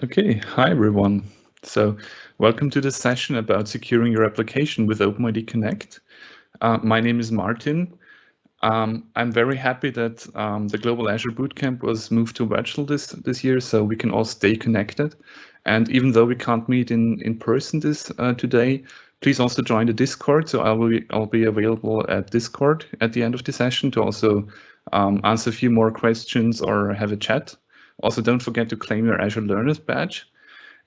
Okay, hi everyone. So welcome to this session about securing your application with OpenID Connect. My name is Martin. I'm very happy that the Global Azure Bootcamp was moved to virtual this year, so we can all stay connected. And even though we can't meet in person today, please also join the Discord. So I'll be available at Discord at the end of the session to also answer a few more questions or have a chat. Also, don't forget to claim your Azure Learners badge.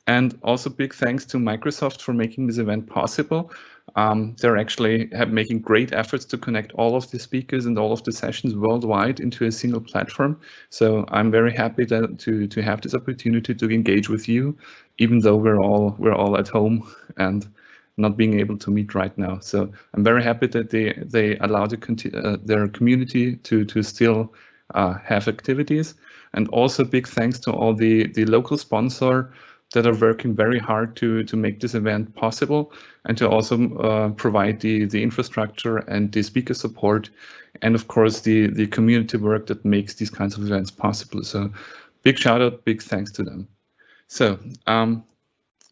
And also big thanks to Microsoft for making this event possible. They're actually making great efforts to connect all of the speakers and all of the sessions worldwide into a single platform. So I'm very happy to have this opportunity to engage with you, even though we're all at home and not being able to meet right now. So I'm very happy that they allow their community to still have activities. And also big thanks to all the local sponsor that are working very hard to make this event possible and to also provide the infrastructure and the speaker support, and of course the community work that makes these kinds of events possible. So big shout out, big thanks to them. So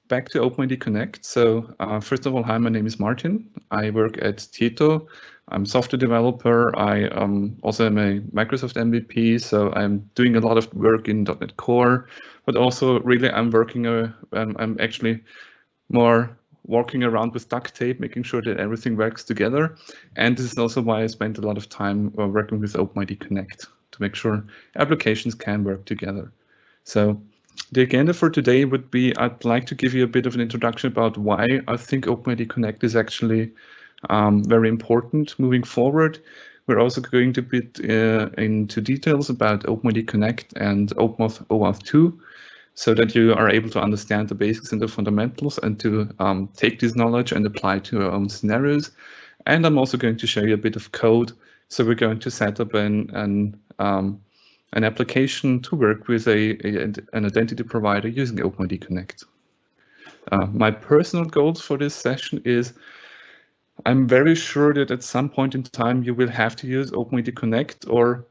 back to OpenID Connect. So first of all, hi, my name is Martin. I work at Tieto. I'm a software developer. I also am a Microsoft MVP, so I'm doing a lot of work in .NET Core, but also really I'm actually more walking around with duct tape, making sure that everything works together. And this is also why I spent a lot of time working with OpenID Connect to make sure applications can work together. So the agenda for today would be, I'd like to give you a bit of an introduction about why I think OpenID Connect is actually very important moving forward. We're also going to bit into details about OpenID Connect and OAuth 2, so that you are able to understand the basics and the fundamentals and to take this knowledge and apply to your own scenarios. And I'm also going to show you a bit of code. So we're going to set up an application to work with an identity provider using OpenID Connect. My personal goals for this session is, I'm very sure that at some point in time you will have to use OpenID Connect or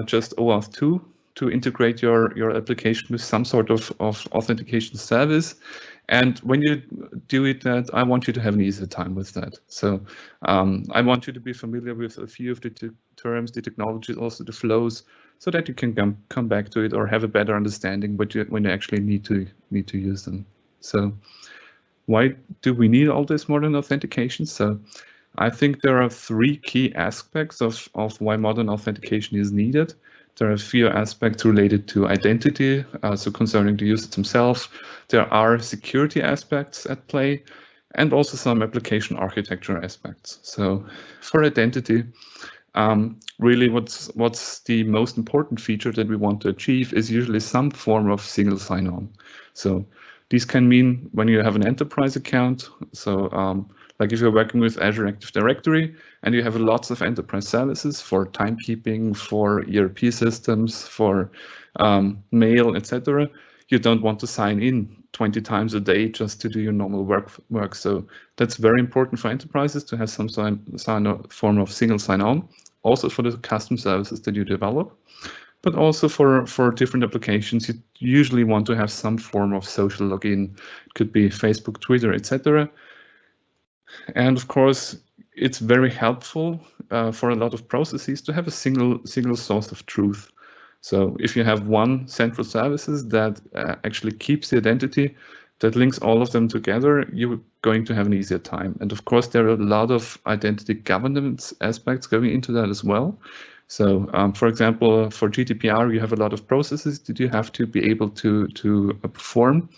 just OAuth 2 to integrate your application with some sort of authentication service. And when you do it, I want you to have an easy time with that. So I want you to be familiar with a few of the terms, the technologies, also the flows, so that you can come back to it or have a better understanding when you actually need to use them. So why do we need all this modern authentication? So I think there are three key aspects of why modern authentication is needed. There are a few aspects related to identity, so concerning the users themselves. There are security aspects at play, and also some application architecture aspects. So for identity, really what's the most important feature that we want to achieve is usually some form of single sign-on. So these can mean when you have an enterprise account, so like if you're working with Azure Active Directory and you have lots of enterprise services for timekeeping, for ERP systems, for mail, etc., you don't want to sign in 20 times a day just to do your normal work. So that's very important for enterprises to have some form of single sign-on, also for the custom services that you develop. But also for different applications, you usually want to have some form of social login. It could be Facebook, Twitter, etc. And of course, it's very helpful for a lot of processes to have a single source of truth. So if you have one central services that actually keeps the identity, that links all of them together, you're going to have an easier time. And of course, there are a lot of identity governance aspects going into that as well. So for example, for GDPR, you have a lot of processes that you have to be able to perform,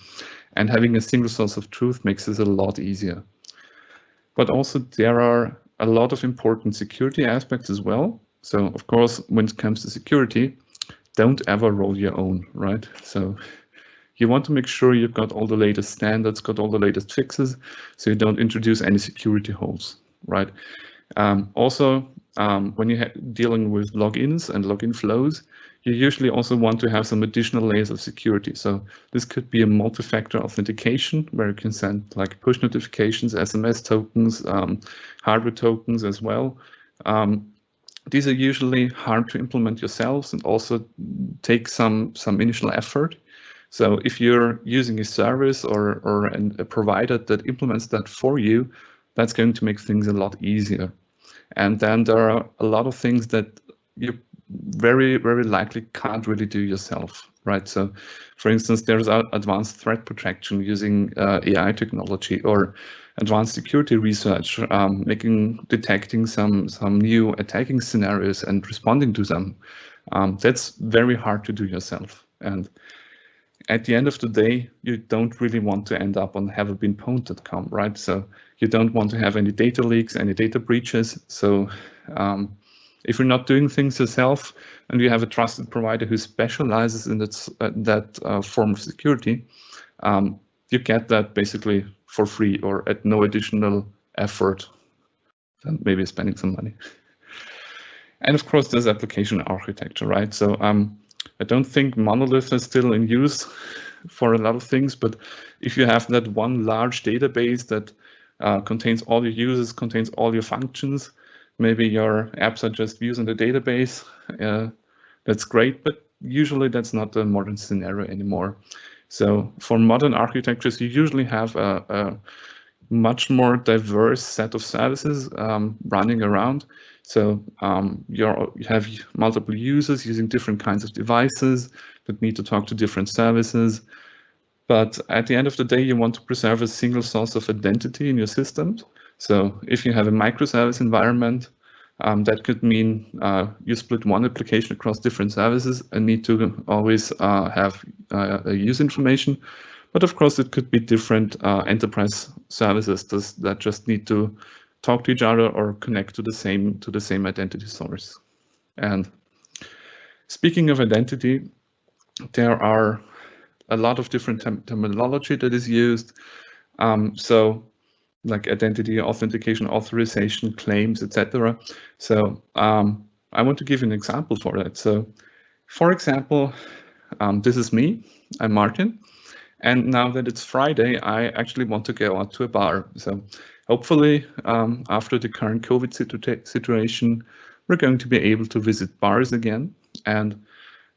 and having a single source of truth makes this a lot easier. But also there are a lot of important security aspects as well. So of course, when it comes to security, don't ever roll your own, right? So you want to make sure you've got all the latest standards, got all the latest fixes, so you don't introduce any security holes, right? Also, when you're dealing with logins and login flows, you usually also want to have some additional layers of security. So this could be a multi-factor authentication where you can send like push notifications, SMS tokens, hardware tokens as well. These are usually hard to implement yourselves and also take some initial effort. So if you're using a service or a provider that implements that for you, that's going to make things a lot easier. And then there are a lot of things that you very, very likely can't really do yourself, right? So for instance, there's advanced threat protection using AI technology or advanced security research, detecting some new attacking scenarios and responding to them. That's very hard to do yourself. And at the end of the day, you don't really want to end up on haveibeenpwned.com, right? So you don't want to have any data leaks, any data breaches. So if you're not doing things yourself and you have a trusted provider who specializes in that form of security, you get that basically for free or at no additional effort, than maybe spending some money. And of course, there's application architecture, right? So I don't think monolith is still in use for a lot of things, but if you have that one large database that contains all your users, contains all your functions, maybe your apps are just views in the database, that's great, but usually that's not the modern scenario anymore. So for modern architectures, you usually have a much more diverse set of services running around. So you have multiple users using different kinds of devices that need to talk to different services. But at the end of the day, you want to preserve a single source of identity in your systems. So if you have a microservice environment, that could mean you split one application across different services and need to always have user information. But of course, it could be different enterprise services that just need to talk to each other or connect to the same identity source. And speaking of identity, there are a lot of different terminology that is used. So like identity, authentication, authorization, claims, etc. So I want to give an example for that. So for example, this is me, I'm Martin. And now that it's Friday, I actually want to go out to a bar. So hopefully, after the current COVID situation, we're going to be able to visit bars again. And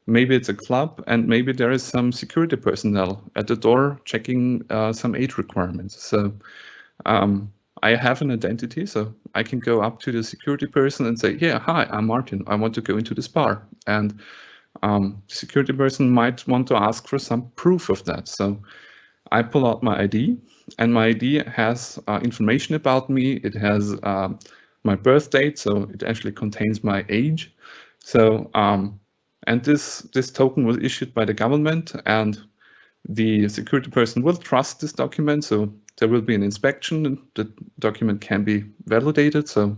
maybe it's a club, and maybe there is some security personnel at the door checking some age requirements. So I have an identity, so I can go up to the security person and say, yeah, hi, I'm Martin. I want to go into this bar. And the security person might want to ask for some proof of that. So I pull out my ID, and my ID has information about me. It has my birth date, so it actually contains my age. So and this token was issued by the government, and the security person will trust this document. So there will be an inspection, and the document can be validated. So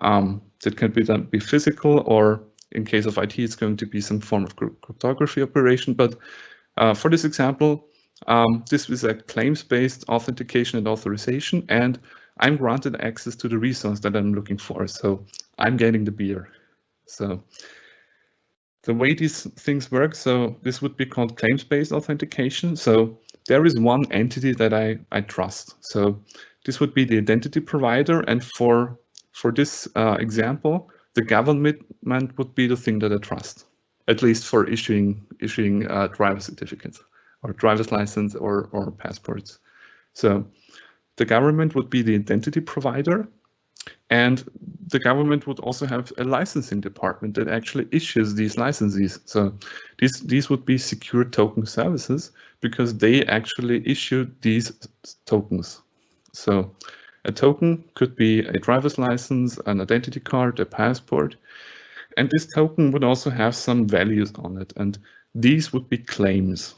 it can be physical, or in case of IT, it's going to be some form of cryptography operation. But for this example, this is a claims-based authentication and authorization, and I'm granted access to the resource that I'm looking for. So I'm getting the beer. So the way these things work, so this would be called claims-based authentication. So there is one entity that I trust. So this would be the identity provider, and for this example, the government would be the thing that I trust, at least for issuing driver certificates or driver's license or passports. So the government would be the identity provider, and the government would also have a licensing department that actually issues these licenses. So these would be secure token services because they actually issue these tokens. So a token could be a driver's license, an identity card, a passport, and this token would also have some values on it, and these would be claims.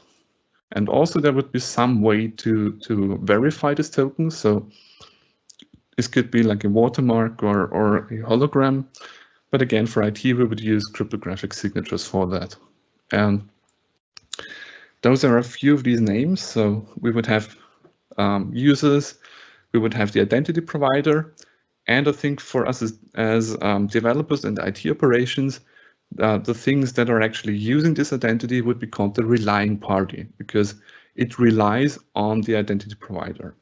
And also there would be some way to verify this token. So this could be like a watermark or a hologram. But again, for IT, we would use cryptographic signatures for that. And those are a few of these names. So we would have users, we would have the identity provider. And I think for us as developers and IT operations, the things that are actually using this identity would be called the relying party, because it relies on the identity provider.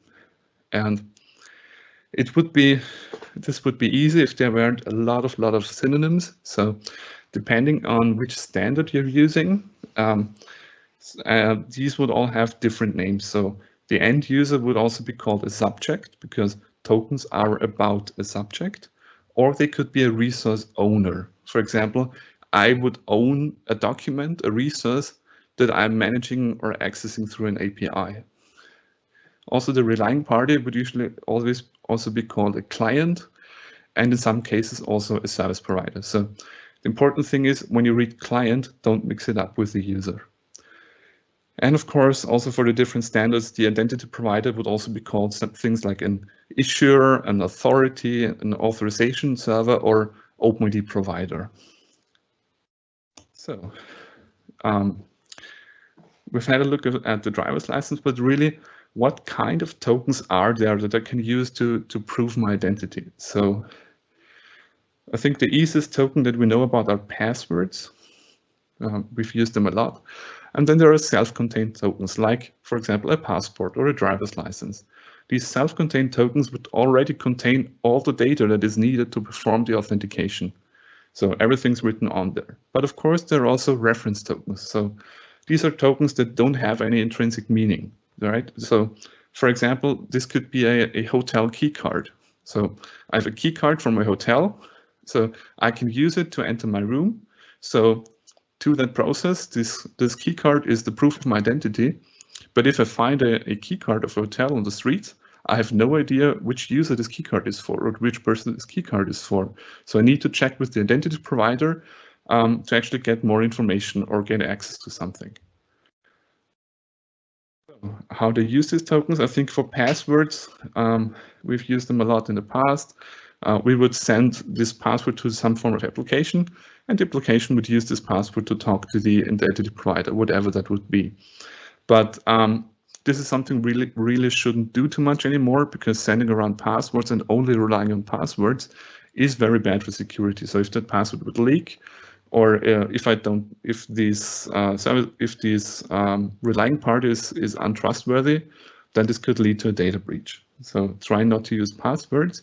And this would be easy if there weren't a lot of synonyms. So depending on which standard you're using, these would all have different names. So the end user would also be called a subject because tokens are about a subject, or they could be a resource owner. For example, I would own a document, a resource that I'm managing or accessing through an API. Also, the relying party would usually always also be called a client, and in some cases also a service provider. So the important thing is when you read client, don't mix it up with the user. And of course, also for the different standards, the identity provider would also be called some things like an issuer, an authority, an authorization server, or OpenID provider. So we've had a look at the driver's license, but really, what kind of tokens are there that I can use to prove my identity? So I think the easiest token that we know about are passwords. We've used them a lot. And then there are self-contained tokens, like, for example, a passport or a driver's license. These self-contained tokens would already contain all the data that is needed to perform the authentication. So everything's written on there. But of course, there are also reference tokens. So these are tokens that don't have any intrinsic meaning, right? So for example, this could be a hotel key card. So I have a key card from my hotel, so I can use it to enter my room. So to that process, this key card is the proof of my identity. But if I find a key card of a hotel on the street, I have no idea which user this key card is for or which person this key card is for. So I need to check with the identity provider to actually get more information or get access to something. How to use these tokens? I think for passwords, we've used them a lot in the past. We would send this password to some form of application, and the application would use this password to talk to the identity provider, whatever that would be. But this is something really shouldn't do too much anymore, because sending around passwords and only relying on passwords is very bad for security. So if that password would leak, or if this relying party is untrustworthy, then this could lead to a data breach. So try not to use passwords.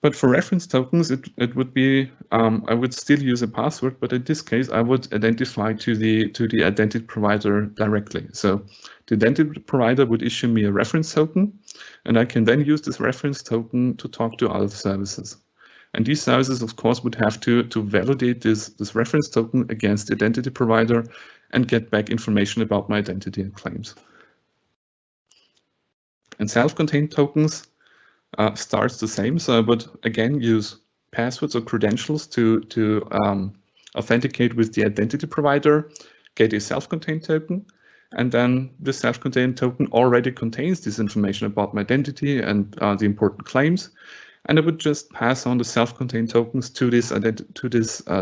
But for reference tokens, it would be, I would still use a password, but in this case, I would identify to the identity provider directly. So the identity provider would issue me a reference token, and I can then use this reference token to talk to other services. And these services, of course, would have to validate this reference token against the identity provider and get back information about my identity and claims. And self-contained tokens starts the same. So I would again use passwords or credentials to authenticate with the identity provider, get a self-contained token, and then the self-contained token already contains this information about my identity and the important claims. And I would just pass on the self-contained tokens to this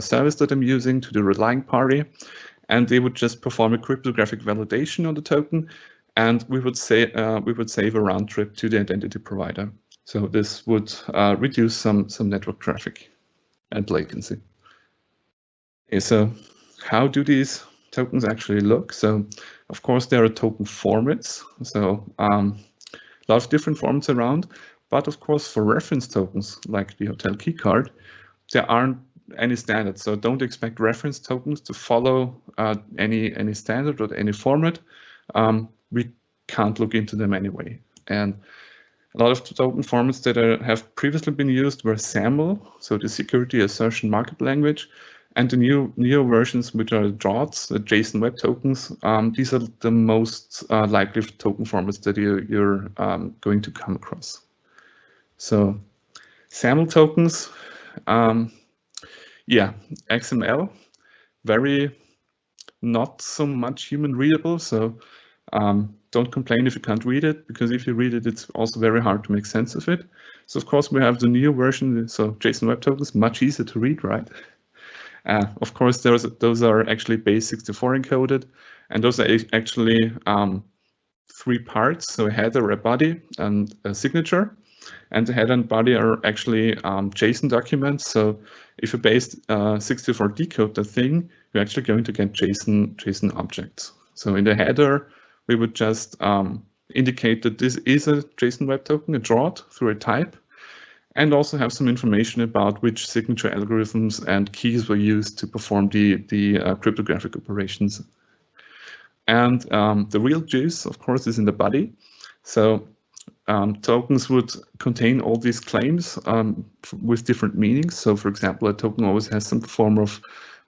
service that I'm using, to the relying party, and they would just perform a cryptographic validation on the token, and we would save a round trip to the identity provider. So this would reduce some network traffic and latency. Okay, so how do these tokens actually look? So of course there are token formats. So a lot of different formats around. But of course, for reference tokens, like the hotel key card, there aren't any standards. So don't expect reference tokens to follow any standard or any format. We can't look into them anyway. And a lot of token formats that have previously been used were SAML, so the Security Assertion Markup Language, and the new versions, which are JWTs, the JSON Web Tokens. These are the most likely token formats that you're going to come across. So SAML tokens, yeah, XML, very not so much human readable. So don't complain if you can't read it, because if you read it, it's also very hard to make sense of it. So of course we have the new version, so JSON Web Tokens, much easier to read, right? Of course, those are actually base64 encoded, and those are actually 3 parts, so a header, a body, and a signature. And the header and body are actually JSON documents. So if you base64 decode the thing, you're actually going to get JSON objects. So in the header, we would just indicate that this is a JSON Web Token, a JWT through a type, and also have some information about which signature algorithms and keys were used to perform the cryptographic operations. And the real juice, of course, is in the body. So tokens would contain all these claims with different meanings. So for example, a token always has some form of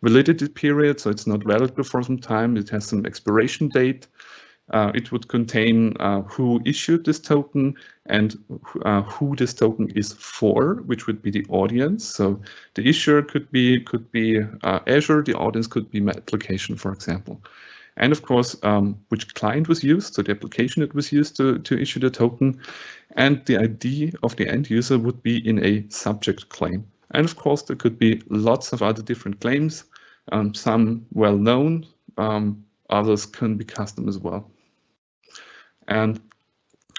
validity period, so it's not valid before some time. It has some expiration date. It would contain who issued this token and who this token is for, which would be the audience. So the issuer could be Azure, the audience could be my application, for example. And of course, which client was used, so the application that was used to issue the token, and the ID of the end user would be in a subject claim. And of course, there could be lots of other different claims, some well-known, others can be custom as well. And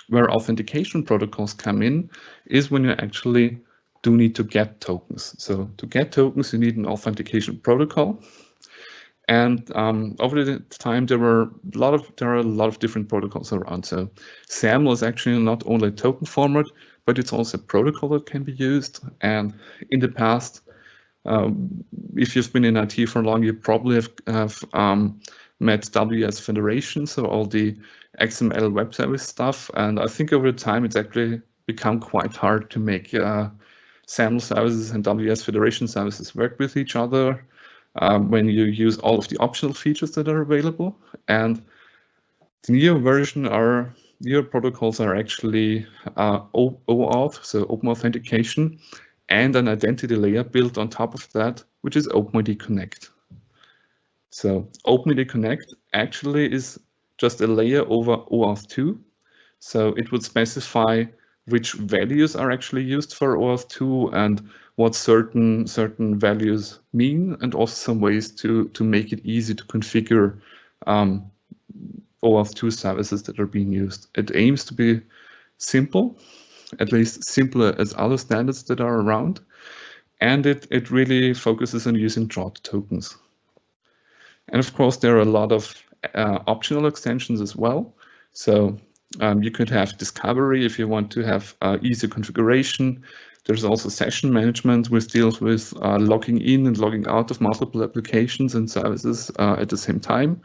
where authentication protocols come in is when you actually do need to get tokens. So to get tokens, you need an authentication protocol. And over the time, there are a lot of different protocols around. So SAML is actually not only a token format, but it's also a protocol that can be used. And in the past, if you've been in IT for long, you probably have met WS Federation, so all the XML web service stuff. And I think over time, it's actually become quite hard to make SAML services and WS Federation services work with each other when you use all of the optional features that are available. And the newer protocols are actually OAuth, so Open Authentication, and an identity layer built on top of that, which is OpenID Connect. So OpenID Connect actually is just a layer over OAuth 2. So it would specify which values are actually used for OAuth 2 and what certain values mean, and also some ways to make it easy to configure OAuth 2 services that are being used. It aims to be simple, at least simpler as other standards that are around, and it really focuses on using drawn tokens. And of course, there are a lot of optional extensions as well. So you could have discovery if you want to have easy configuration. There's also session management, which deals with logging in and logging out of multiple applications and services at the same time.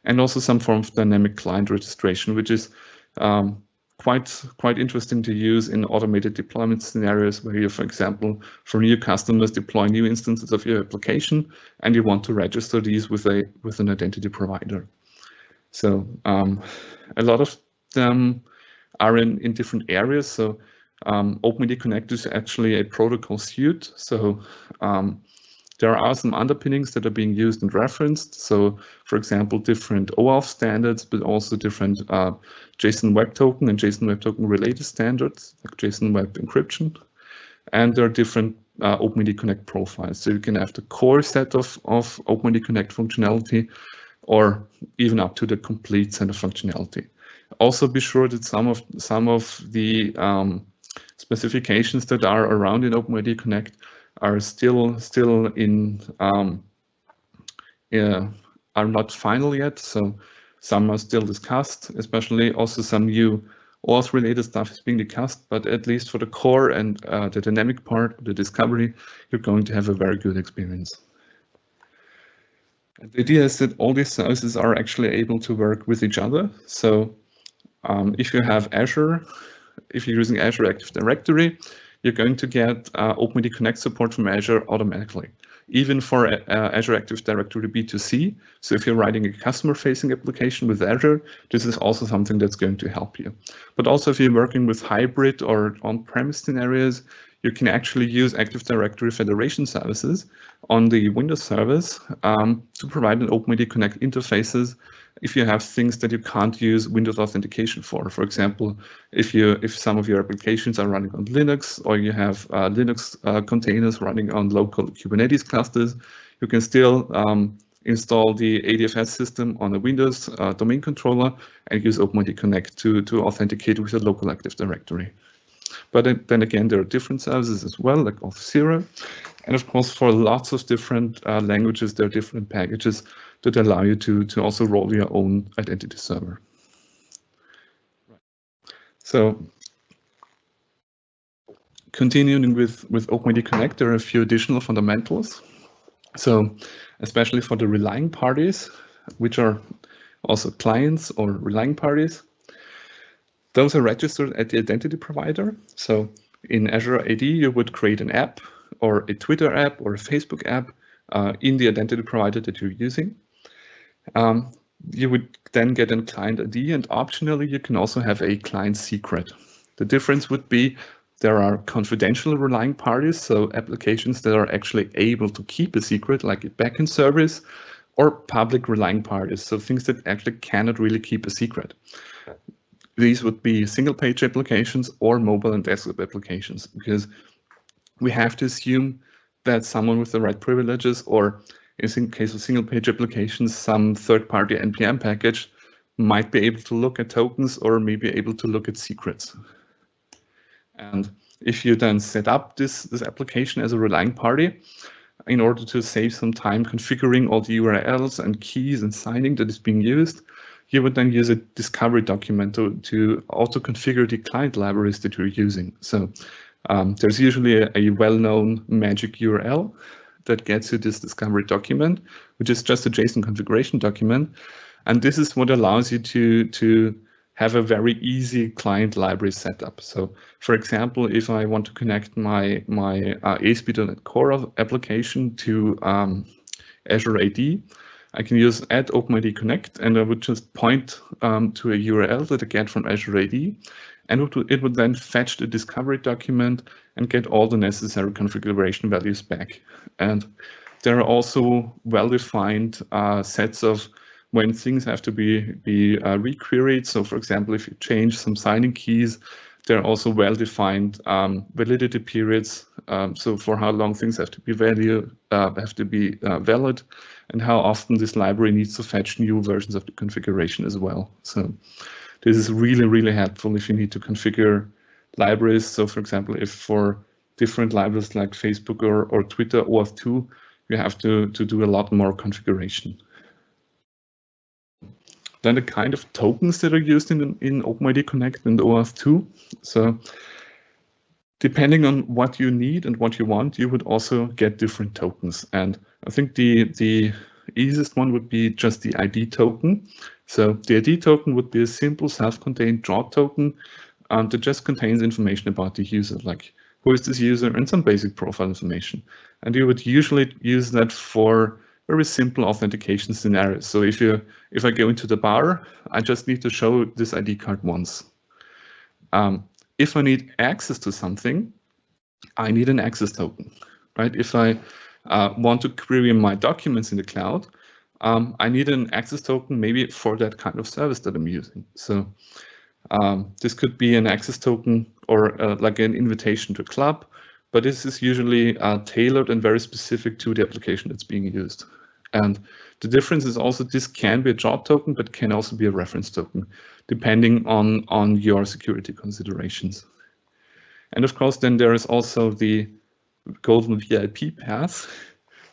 And also some form of dynamic client registration, which is quite interesting to use in automated deployment scenarios where you, for example, for new customers, deploy new instances of your application and you want to register these with an identity provider. So a lot of them are in different areas. So OpenID Connect is actually a protocol suite. So there are some underpinnings that are being used and referenced. So for example, different OAuth standards, but also different JSON Web Token and JSON Web Token related standards, like JSON Web Encryption. And there are different OpenID Connect profiles. So you can have the core set of OpenID Connect functionality, or even up to the complete set of functionality. Also be sure that some of the specifications that are around in OpenID Connect are still in are not final yet. So some are still discussed, especially also some new OAuth related stuff is being discussed, but at least for the core and the dynamic part, the discovery, you're going to have a very good experience. And the idea is that all these services are actually able to work with each other. So if you have Azure, if you're using Azure Active Directory, you're going to get OpenID Connect support from Azure automatically, even for Azure Active Directory B2C. So if you're writing a customer-facing application with Azure, this is also something that's going to help you. But also if you're working with hybrid or on-premise scenarios, you can actually use Active Directory Federation services on the Windows service to provide an OpenID Connect interfaces if you have things that you can't use Windows authentication for. For example, if some of your applications are running on Linux, or you have Linux containers running on local Kubernetes clusters, you can still install the ADFS system on a Windows domain controller and use OpenID Connect to authenticate with a local Active Directory. But then again, there are different services as well, like Auth0. And of course, for lots of different languages, there are different packages that allow you to also roll your own identity server. So continuing with OpenID Connect, there are a few additional fundamentals. So especially for the relying parties, which are also clients or relying parties. Those are registered at the identity provider. So in Azure AD, you would create an app or a Twitter app or a Facebook app in the identity provider that you're using. You would then get a client ID, and optionally, you can also have a client secret. The difference would be there are confidential relying parties, so applications that are actually able to keep a secret, like a backend service, or public relying parties, so things that actually cannot really keep a secret. These would be single-page applications or mobile and desktop applications, because we have to assume that someone with the right privileges, or in case of single-page applications, some third-party NPM package might be able to look at tokens or maybe able to look at secrets. And if you then set up this application as a relying party, in order to save some time configuring all the URLs and keys and signing that is being used, you would then use a discovery document to auto-configure the client libraries that you're using. So there's usually a well-known magic URL that gets you this discovery document, which is just a JSON configuration document. And this is what allows you to have a very easy client library setup. So for example, if I want to connect my ASP.NET Core application to Azure AD, I can use add OpenID Connect, and I would just point to a URL that I get from Azure AD, and it would then fetch the discovery document and get all the necessary configuration values back. And there are also well-defined sets of when things have to be requeried. So for example, if you change some signing keys, there are also well-defined validity periods. So for how long things have to be valid, and how often this library needs to fetch new versions of the configuration as well. So this is really, really helpful if you need to configure libraries. So for example, if for different libraries like Facebook or Twitter, OAuth 2, you have to do a lot more configuration. Then the kind of tokens that are used in OpenID Connect and OAuth 2. So depending on what you need and what you want, you would also get different tokens. And I think the easiest one would be just the ID token. So the ID token would be a simple self-contained draw token that just contains information about the user, like who is this user and some basic profile information. And you would usually use that for very simple authentication scenarios. So if I go into the bar, I just need to show this ID card once. If I need access to something, I need an access token, right? If I want to query my documents in the cloud, I need an access token maybe for that kind of service that I'm using. So this could be an access token or like an invitation to a club, but this is usually tailored and very specific to the application that's being used. And the difference is also this can be a job token, but can also be a reference token, depending on your security considerations. And of course, then there is also the golden VIP path.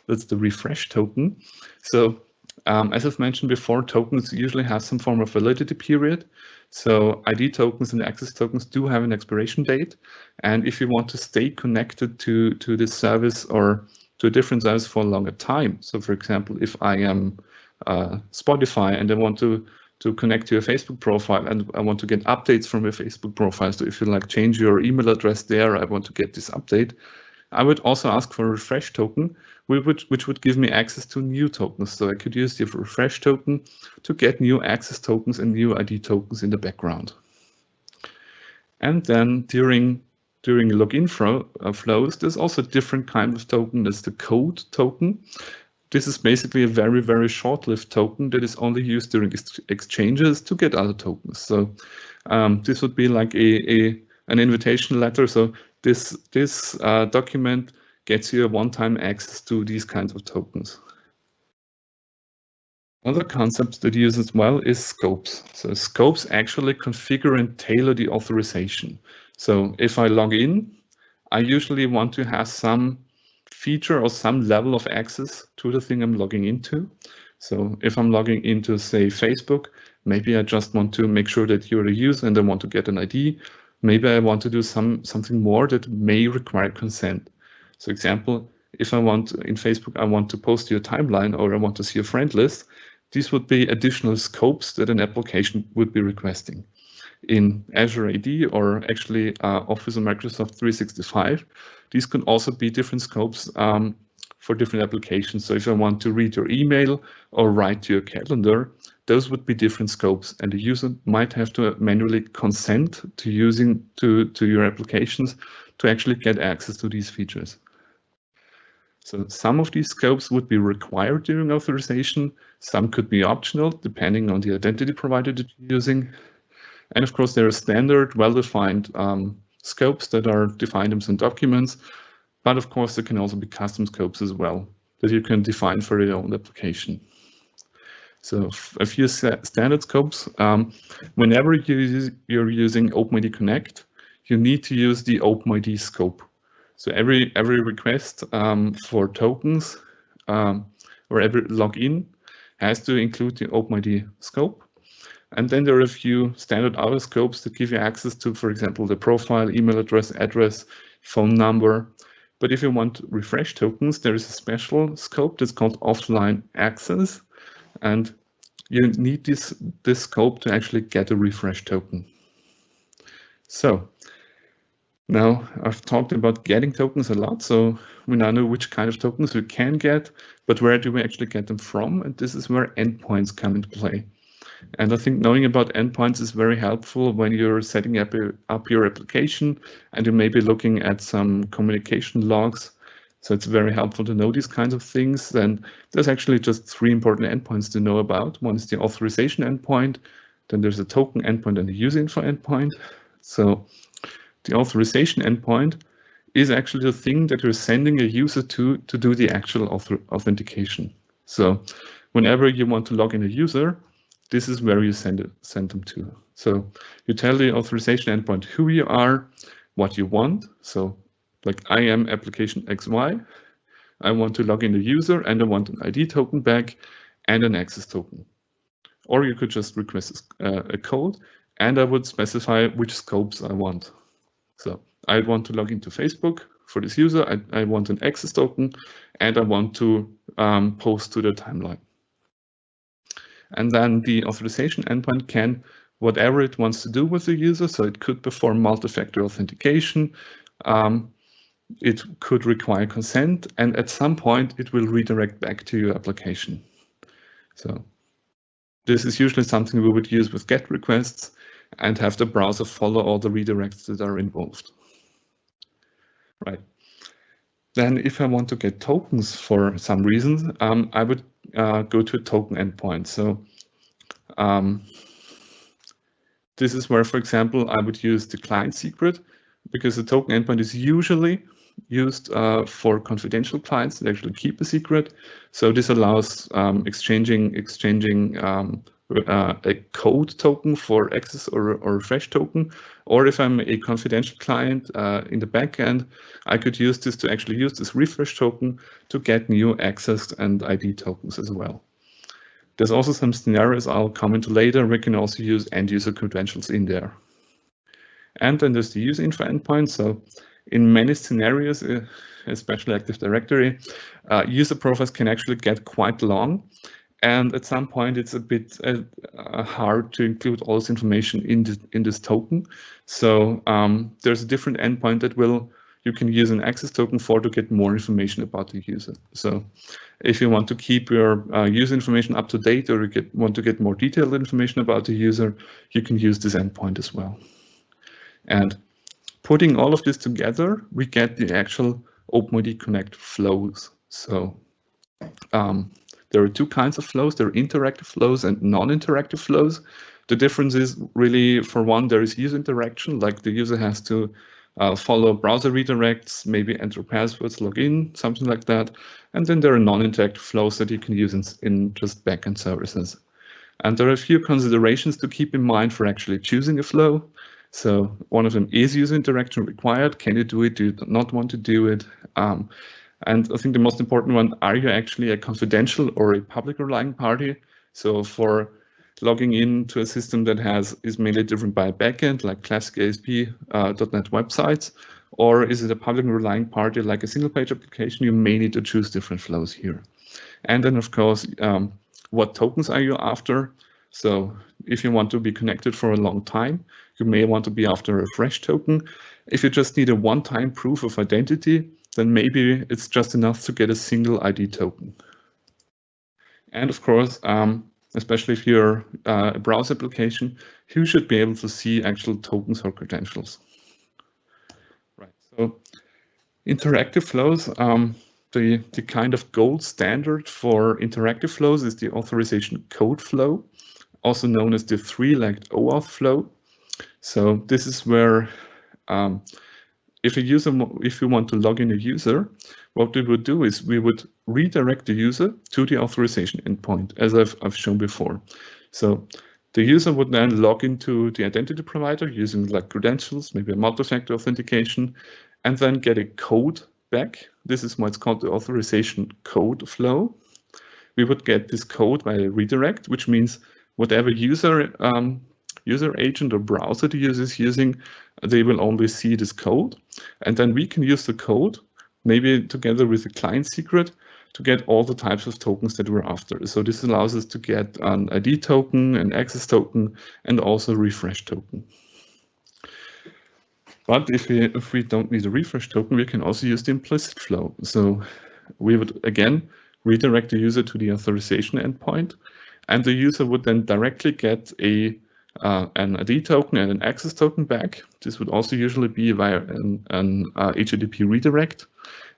That's the refresh token. So as I've mentioned before, tokens usually have some form of validity period. So ID tokens and access tokens do have an expiration date. And if you want to stay connected to this service or to a different service for a longer time. So for example, if I am Spotify and I want to connect to your Facebook profile and I want to get updates from your Facebook profile. So if you like change your email address there, I want to get this update. I would also ask for a refresh token, which would give me access to new tokens. So I could use the refresh token to get new access tokens and new ID tokens in the background. And then during login flows, there's also a different kind of token. That's the code token. This is basically a very, very short-lived token that is only used during exchanges to get other tokens. So this would be like an invitation letter. So this document gets you a one-time access to these kinds of tokens. Another concept that uses as well is scopes. So scopes actually configure and tailor the authorization. So if I log in, I usually want to have some feature or some level of access to the thing I'm logging into. So if I'm logging into, say, Facebook, maybe I just want to make sure that you're a user and I want to get an ID. Maybe I want to do something more that may require consent. So example, if I want in Facebook, I want to post your timeline or I want to see a friend list, These would be additional scopes that an application would be requesting. In Azure AD or actually Office or Microsoft 365, these could also be different scopes for different applications. So if I want to read your email or write to your calendar, those would be different scopes, and the user might have to manually consent to using to your applications to actually get access to these features. So some of these scopes would be required during authorization. Some could be optional, depending on the identity provider that you're using. And of course, there are standard, well-defined scopes that are defined in some documents. But of course, there can also be custom scopes as well that you can define for your own application. So a few standard scopes. Whenever you're using OpenID Connect, you need to use the OpenID scope. So every request for tokens or every login has to include the OpenID scope. And then there are a few standard other scopes that give you access to, for example, the profile, email address, phone number. But if you want refresh tokens, there is a special scope that's called offline access. And you need this scope to actually get a refresh token. So now I've talked about getting tokens a lot, so we now know which kind of tokens we can get, but where do we actually get them from? And this is where endpoints come into play. And I think knowing about endpoints is very helpful when you're setting up your application and you may be looking at some communication logs. So it's very helpful to know these kinds of things. And there's actually just 3 important endpoints to know about. One is the authorization endpoint, then there's a token endpoint and a user info endpoint. So the authorization endpoint is actually the thing that you're sending a user to do the actual authentication. So whenever you want to log in a user, this is where you send them to. So you tell the authorization endpoint who you are, what you want. So like I am application XY, I want to log in the user and I want an ID token back and an access token. Or you could just request a code and I would specify which scopes I want. So I want to log into Facebook for this user, I want an access token and I want to post to the timeline. And then the authorization endpoint can whatever it wants to do with the user. So it could perform multi-factor authentication. It could require consent, and at some point it will redirect back to your application. So this is usually something we would use with GET requests and have the browser follow all the redirects that are involved. Right. Then if I want to get tokens for some reason, I would go to a token endpoint. So this is where, for example, I would use the client secret, because the token endpoint is usually used for confidential clients that actually keep a secret. So this allows exchanging a code token for access or refresh token. Or if I'm a confidential client in the backend, I could use this to actually use this refresh token to get new access and ID tokens as well. There's also some scenarios I'll comment later. We can also use end user credentials in there. And then there's the user info endpoint. So in many scenarios, especially Active Directory, user profiles can actually get quite long. And at some point, it's a bit hard to include all this information in this token. So there's a different endpoint that you can use an access token for to get more information about the user. So if you want to keep your user information up to date, or you want to get more detailed information about the user, you can use this endpoint as well. And putting all of this together, we get the actual OpenID Connect flows. So there are 2 kinds of flows. There are interactive flows and non-interactive flows. The difference is really, for one, there is user interaction, like the user has to follow browser redirects, maybe enter passwords, log in, something like that. And then there are non-interactive flows that you can use in just backend services. And there are a few considerations to keep in mind for actually choosing a flow. So one of them is user interaction required. Can you do it? Do you not want to do it? And I think the most important one, are you actually a confidential or a public relying party? So for logging into a system that is mainly driven by a backend, like classic ASP.NET websites, or is it a public relying party like a single page application? You may need to choose different flows here. And then, of course, what tokens are you after. So if you want to be connected for a long time, you may want to be after a fresh token. If you just need a one-time proof of identity, then maybe it's just enough to get a single ID token. And of course, especially if you're a browser application, you should be able to see actual tokens or credentials. Right. So interactive flows, the kind of gold standard for interactive flows is the authorization code flow, also known as the three-legged OAuth flow. So this is where if you want to log in a user, what we would do is we would redirect the user to the authorization endpoint, as I've shown before. So the user would then log into the identity provider using like credentials, maybe a multi-factor authentication, and then get a code back. This is what's called the authorization code flow. We would get this code by a redirect, which means whatever user agent or browser the user is using, they will only see this code. And then we can use the code, maybe together with a client secret, to get all the types of tokens that we're after. So this allows us to get an ID token, an access token, and also a refresh token. But if we don't need a refresh token, we can also use the implicit flow. So we would, again, redirect the user to the authorization endpoint, and the user would then directly get an ID token and an access token back. This would also usually be via an HTTP redirect,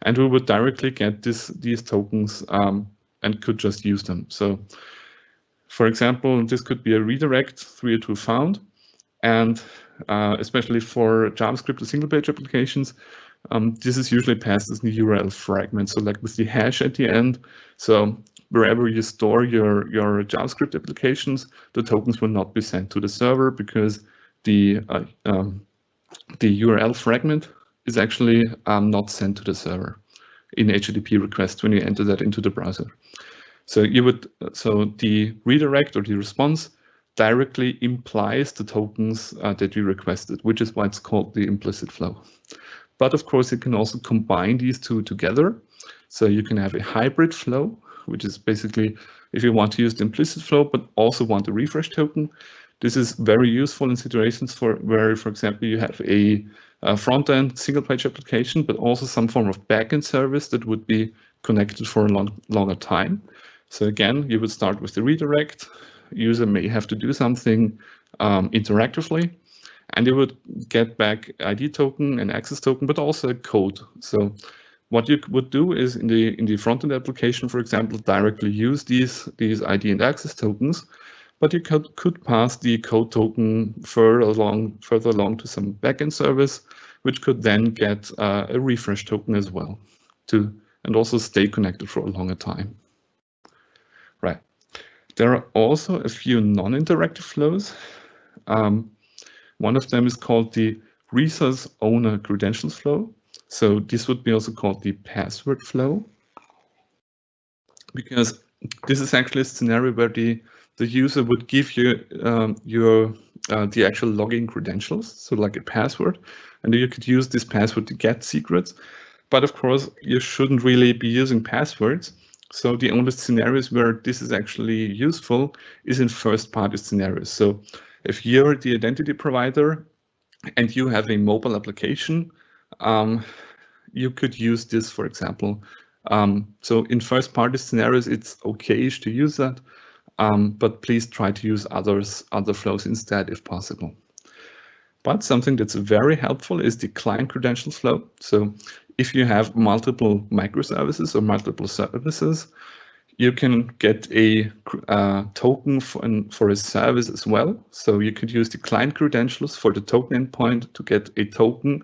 and we would directly get these tokens and could just use them. So, for example, this could be a redirect 302 found, and especially for JavaScript or single-page applications, this is usually passed as a URL fragment, so like with the hash at the end. So wherever you store your JavaScript applications, the tokens will not be sent to the server because the URL fragment is actually not sent to the server in HTTP request when you enter that into the browser. So the redirect or the response directly implies the tokens that you requested, which is why it's called the implicit flow. But of course, you can also combine these two together. So you can have a hybrid flow, which is basically if you want to use the implicit flow, but also want a refresh token. This is very useful in situations where, for example, you have a front-end single-page application, but also some form of backend service that would be connected for a longer time. So again, you would start with the redirect. User may have to do something interactively, and you would get back ID token and access token, but also a code. So what you would do is in the front-end application, for example, directly use these ID and access tokens, but you could pass the code token further along to some backend service, which could then get a refresh token as well, and also stay connected for a longer time. Right. There are also a few non-interactive flows. One of them is called the resource owner credentials flow. So this would be also called the password flow, because this is actually a scenario where the user would give you the actual login credentials, so like a password, and you could use this password to get secrets. But of course, you shouldn't really be using passwords. So the only scenarios where this is actually useful is in first-party scenarios. So if you're the identity provider and you have a mobile application, you could use this, for example. So in first-party scenarios, it's okay-ish to use that, but please try to use other flows instead if possible. But something that's very helpful is the client credentials flow. So if you have multiple microservices or multiple services, you can get a token for a service as well. So you could use the client credentials for the token endpoint to get a token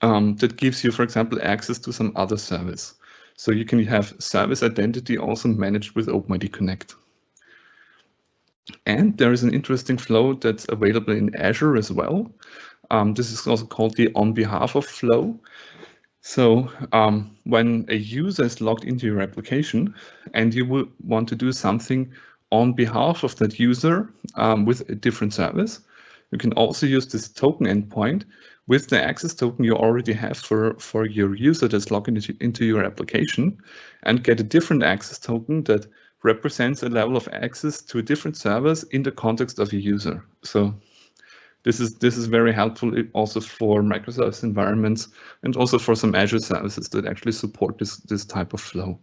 that gives you, for example, access to some other service. So you can have service identity also managed with OpenID Connect. And there is an interesting flow that's available in Azure as well. This is also called the on behalf of flow. So when a user is logged into your application and you will want to do something on behalf of that user with a different service, you can also use this token endpoint with the access token you already have for your user that's logged into your application and get a different access token that represents a level of access to different servers in the context of a user. So this is very helpful also for Microsoft's environments and also for some Azure services that actually support this type of flow.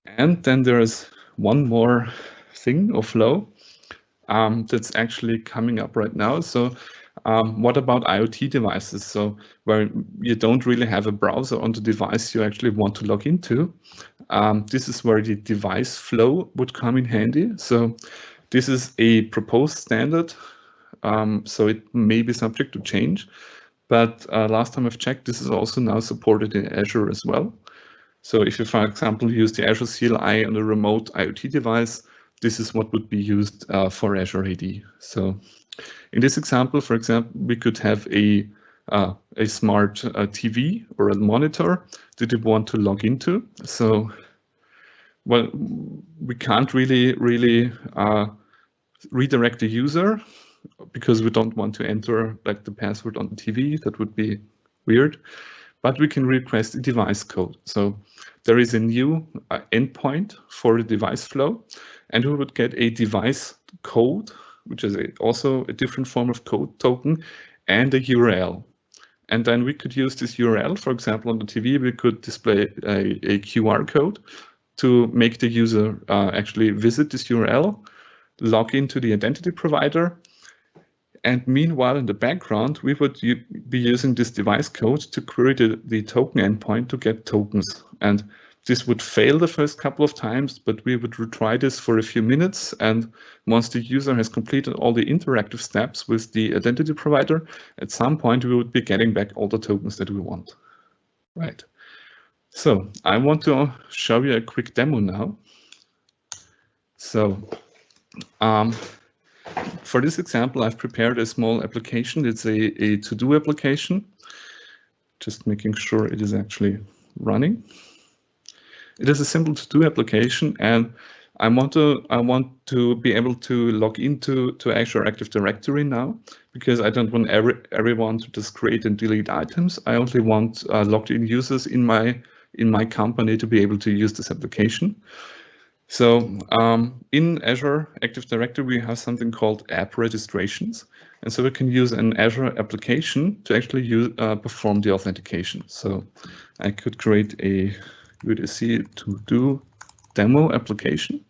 And then there is one more thing or flow that's actually coming up right now. So what about IoT devices? So where you don't really have a browser on the device you actually want to log into. This is where the device flow would come in handy. So this is a proposed standard. So it may be subject to change. But last time I've checked, this is also now supported in Azure as well. So if you, for example, use the Azure CLI on a remote IoT device, this is what would be used for Azure AD. So in this example, for example, we could have a smart TV or a monitor that you want to log into. So, well, we can't really redirect the user because we don't want to enter like the password on the TV. That would be weird. But we can request a device code. So there is a new endpoint for the device flow, and we would get a device code, which is also a different form of code token, and a URL. And then we could use this URL, for example, on the TV, we could display a QR code to make the user actually visit this URL, log into the identity provider, and meanwhile, in the background, we would be using this device code to query the token endpoint to get tokens. And this would fail the first couple of times, but we would retry this for a few minutes. And once the user has completed all the interactive steps with the identity provider, at some point, we would be getting back all the tokens that we want. Right. So I want to show you a quick demo now. So, for this example, I've prepared a small application. It's a to-do application, just making sure it is actually running. It is a simple to-do application, and I want to be able to log into Azure Active Directory now, because I don't want everyone to just create and delete items. I only want logged in users in my company to be able to use this application. So in Azure Active Directory, we have something called app registrations. And so we can use an Azure application to actually perform the authentication. So I could create a UDC to-do demo application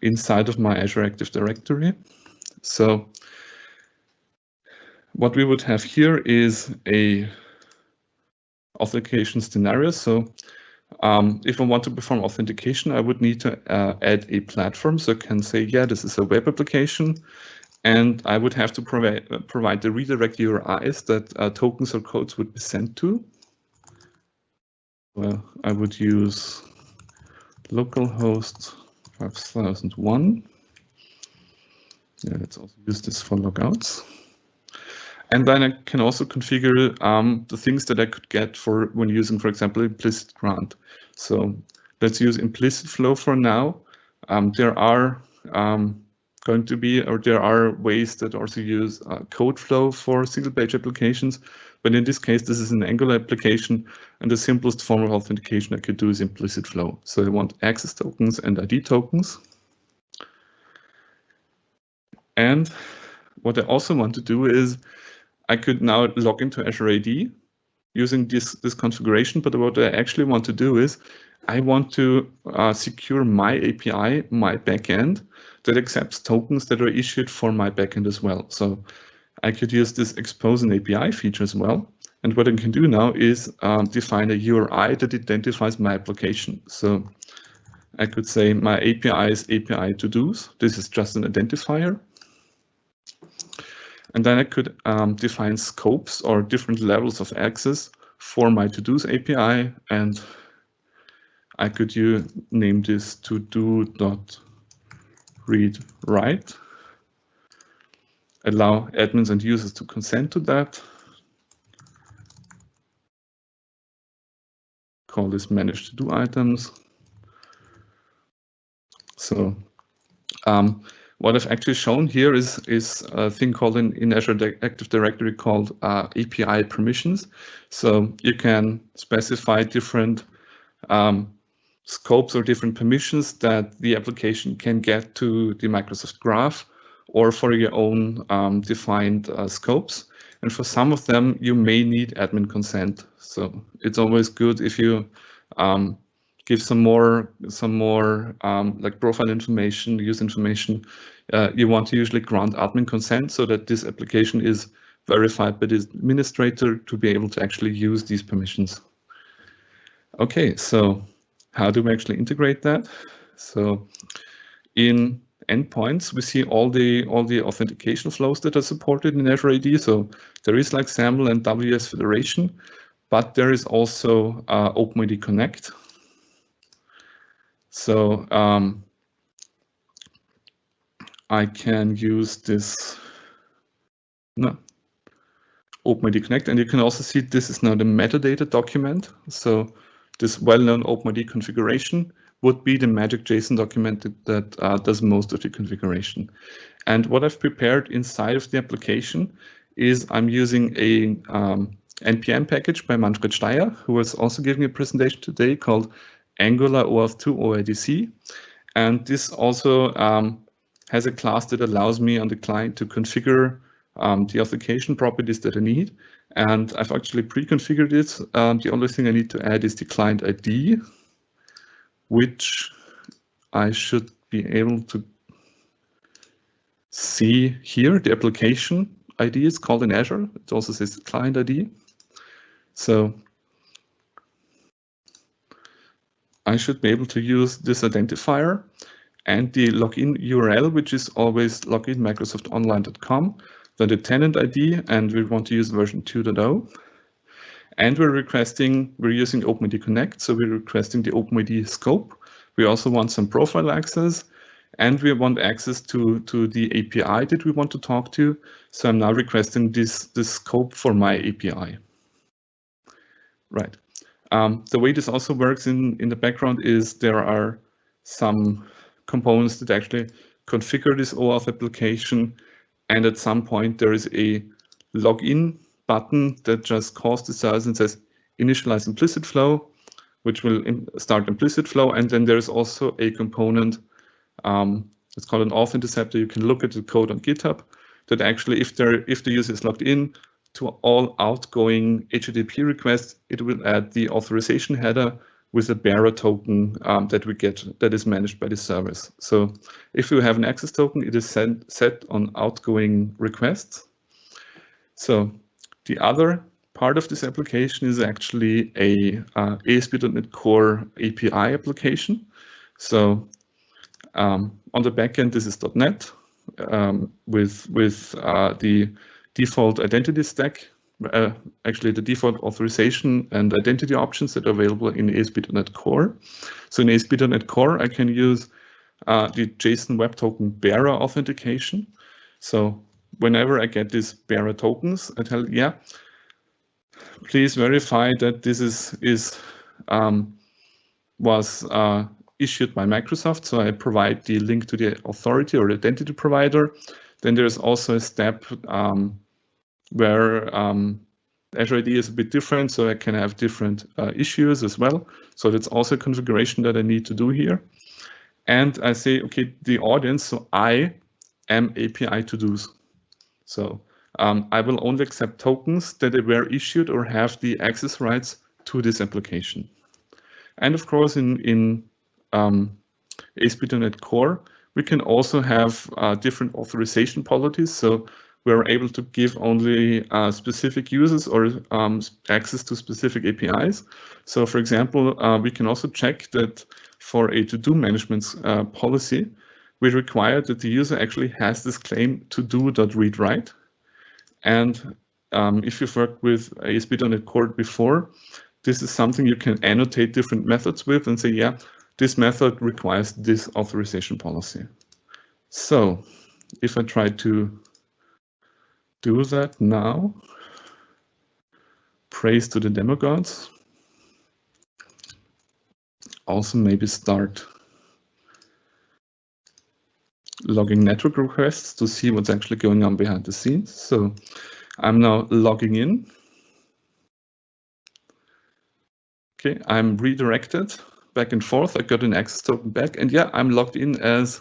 inside of my Azure Active Directory. So what we would have here is a authentication scenario. So if I want to perform authentication, I would need to add a platform. So I can say, yeah, this is a web application, and I would have to provide the redirect URIs that tokens or codes would be sent to. Well, I would use localhost 5001. Yeah, let's also use this for logouts. And then I can also configure the things that I could get for when using, for example, implicit grant. So let's use implicit flow for now. There are ways that also use code flow for single page applications. But in this case, this is an Angular application, and the simplest form of authentication I could do is implicit flow. So I want access tokens and ID tokens. And what I also want to do is I could now log into Azure AD using this configuration, but what I actually want to do is I want to secure my API, my backend, that accepts tokens that are issued for my backend as well. So I could use this expose an API feature as well. And what I can do now is define a URI that identifies my application. So I could say my API is API to-dos. This is just an identifier. And then I could define scopes or different levels of access for my to-dos API, and I could name this to-do.read-write. Allow admins and users to consent to that. Call this manage to-do items. So what I've actually shown here is a thing called in Azure Active Directory called API permissions. So you can specify different scopes or different permissions that the application can get to the Microsoft Graph, or for your own defined scopes. And for some of them, you may need admin consent. So it's always good if you give some more like profile information, use information. You want to usually grant admin consent so that this application is verified by the administrator to be able to actually use these permissions. Okay, so how do we actually integrate that? So in Endpoints, we see all the authentication flows that are supported in Azure AD. So there is like SAML and WS Federation, but there is also OpenID Connect. So I can use this OpenID Connect, and you can also see this is now the metadata document. So this well-known OpenID configuration would be the magic JSON document that does most of the configuration. And what I've prepared inside of the application is I'm using a NPM package by Manfred Steyer, who was also giving a presentation today called Angular OAuth 2 OIDC. And this also has a class that allows me on the client to configure the authentication properties that I need. And I've actually pre-configured it. The only thing I need to add is the client ID, which I should be able to see here. The application ID is called in Azure. It also says client ID. So I should be able to use this identifier and the login URL, which is always loginmicrosoftonline.com, then the tenant ID, and we want to use version 2.0. And we're using OpenID Connect, so we're requesting the OpenID scope. We also want some profile access, and we want access to the API that we want to talk to. So I'm now requesting this scope for my API. Right. The way this also works in the background is there are some components that actually configure this OAuth application, and at some point there is a login button that just calls the service and says initialize implicit flow, which will start implicit flow. And then there's also a component, it's called an auth interceptor. You can look at the code on GitHub that actually, if the user is logged in to all outgoing HTTP requests, it will add the authorization header with a bearer token that we get that is managed by the service. So if you have an access token, it is set on outgoing requests. So the other part of this application is actually a ASP.NET Core API application. So on the backend, this is .NET with the default identity stack, actually the default authorization and identity options that are available in ASP.NET Core. So in ASP.NET Core, I can use the JSON Web Token bearer authentication. So whenever I get these bearer tokens, I tell, yeah, please verify that this was issued by Microsoft. So I provide the link to the authority or identity provider. Then there's also a step where Azure AD is a bit different, so I can have different issues as well. So that's also a configuration that I need to do here. And I say, okay, the audience, so I am API to-dos. So I will only accept tokens that were issued or have the access rights to this application. And of course, in ASP.NET Core, we can also have different authorization policies. So we're able to give only specific users or access to specific APIs. So for example, we can also check that for a to-do management policy, we require that the user actually has this claim to-do.read-write. And if you've worked with ASP.NET Core before, this is something you can annotate different methods with and say, yeah, this method requires this authorization policy. So if I try to do that now, praise to the demigods. Also maybe start logging network requests to see what's actually going on behind the scenes. So I'm now logging in. Okay, I'm redirected back and forth. I got an access token back, and yeah, I'm logged in as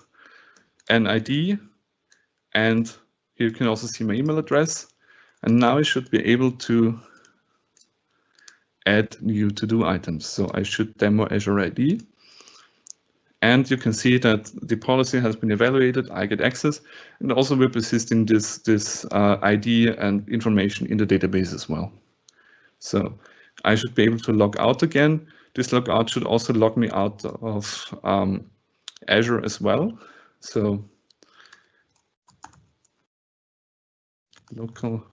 an ID, and here you can also see my email address. And now I should be able to add new to-do items. So I should demo Azure ID. And you can see that the policy has been evaluated, I get access, and also we're persisting this ID and information in the database as well. So I should be able to log out again. This logout should also log me out of Azure as well. So local.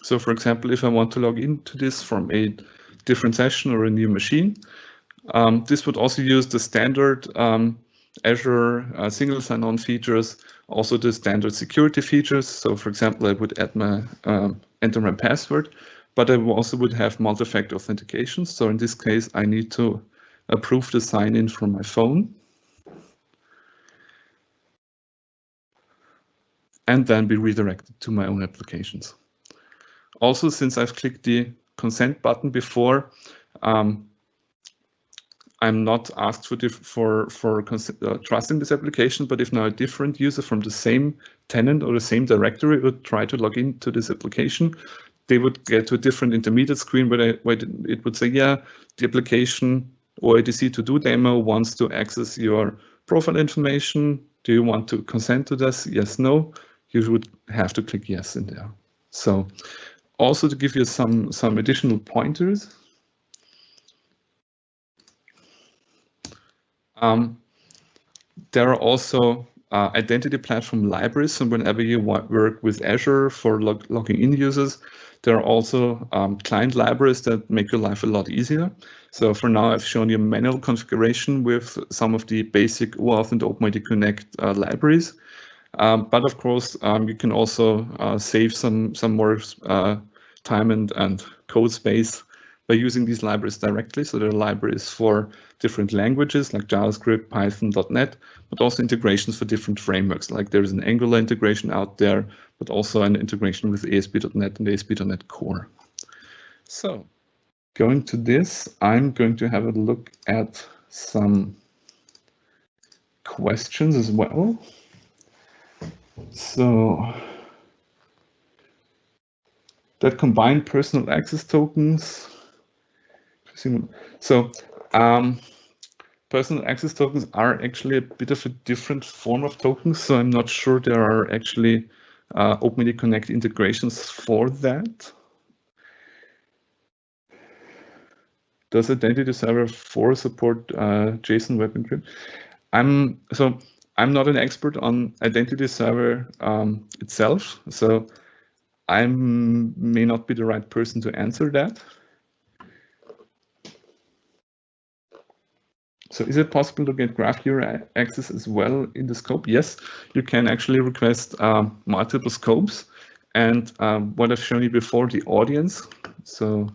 So for example, if I want to log into this from a different session or a new machine, this would also use the standard Azure single sign-on features, also the standard security features. So for example, I would add my enter my password, but I also would have multi-factor authentication. So in this case, I need to approve the sign-in from my phone and then be redirected to my own applications. Also, since I've clicked the consent button before, I'm not asked for trusting this application, but if now a different user from the same tenant or the same directory would try to log into this application, they would get to a different intermediate screen where it would say, yeah, the application OIDC to do demo wants to access your profile information. Do you want to consent to this? Yes, no. You would have to click yes in there. So also to give you some additional pointers, there are also identity platform libraries, and whenever you work with Azure for logging in users, there are also client libraries that make your life a lot easier. So for now, I've shown you manual configuration with some of the basic OAuth and OpenID Connect libraries. But of course, you can also save some more time and code space by using these libraries directly. So there are libraries for different languages like JavaScript, Python, .NET, but also integrations for different frameworks. Like there's an Angular integration out there, but also an integration with ASP.NET and ASP.NET Core. So going to this, I'm going to have a look at some questions as well. So that combine personal access tokens. So personal access tokens are actually a bit of a different form of tokens. So I'm not sure there are actually OpenID Connect integrations for that. Does Identity Server 4 support JSON Web Encrypt? I'm not an expert on Identity Server itself, so I may not be the right person to answer that. So is it possible to get graph URI access as well in the scope? Yes, you can actually request multiple scopes. And what I've shown you before, the audience. So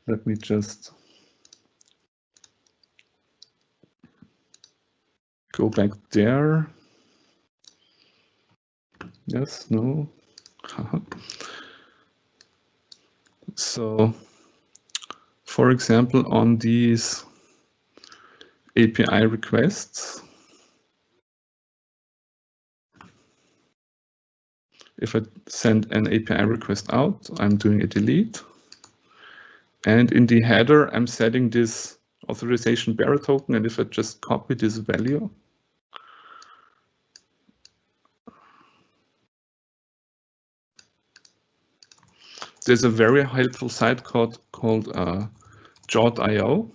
let me just go back there. Yes, no. So for example, on these API requests, if I send an API request out, I'm doing a delete. And in the header, I'm setting this authorization bearer token. And if I just copy this value, there's a very helpful site called Jot.io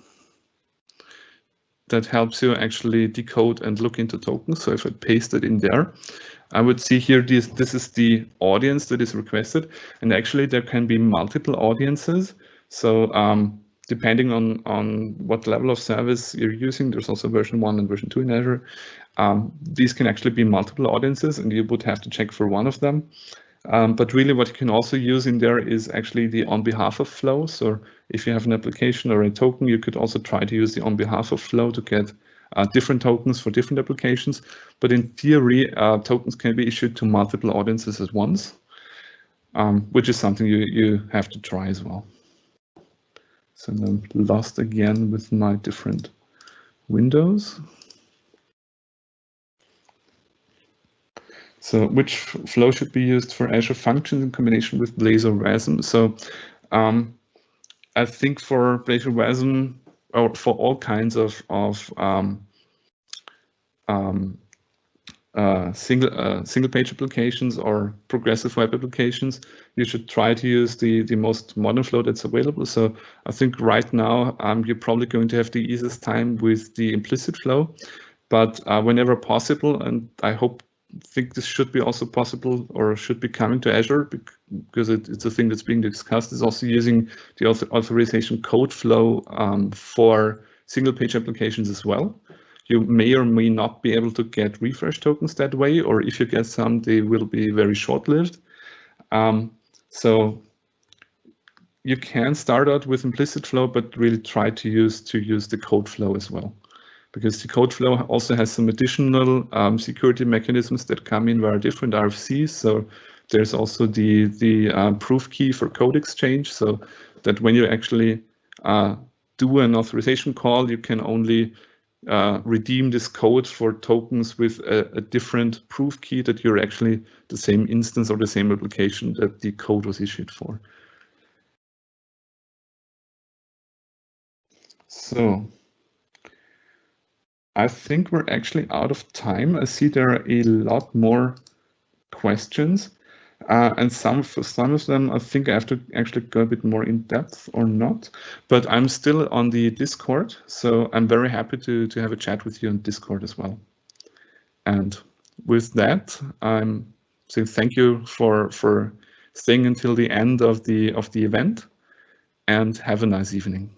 that helps you actually decode and look into tokens. So if I paste it in there, I would see here this is the audience that is requested. And actually there can be multiple audiences. So depending on what level of service you're using, there's also version 1 and version 2 in Azure. These can actually be multiple audiences, and you would have to check for one of them. But really what you can also use in there is actually the on behalf of flow. So if you have an application or a token, you could also try to use the on behalf of flow to get different tokens for different applications. But in theory, tokens can be issued to multiple audiences at once. which is something you have to try as well. So I'm lost again with my different windows. So which flow should be used for Azure Functions in combination with Blazor WASM? So I think for Blazor WASM, or for all kinds of single page applications or progressive web applications, you should try to use the most modern flow that's available. So I think right now you're probably going to have the easiest time with the implicit flow, but whenever possible, and I think this should be also possible or should be coming to Azure, because it's a thing that's being discussed, is also using the authorization code flow for single page applications as well. You may or may not be able to get refresh tokens that way, or if you get some, they will be very short-lived. So you can start out with implicit flow, but really try to use the code flow as well, because the code flow also has some additional security mechanisms that come in via different RFCs. So there's also the proof key for code exchange, so that when you actually do an authorization call, you can only redeem this code for tokens with a different proof key that you're actually the same instance or the same application that the code was issued for. So I think we're actually out of time. I see there are a lot more questions, and some of them I think I have to actually go a bit more in depth or not, but I'm still on the Discord, so I'm very happy to have a chat with you on Discord as well. And with that, I'm saying thank you for staying until the end of the event, and have a nice evening.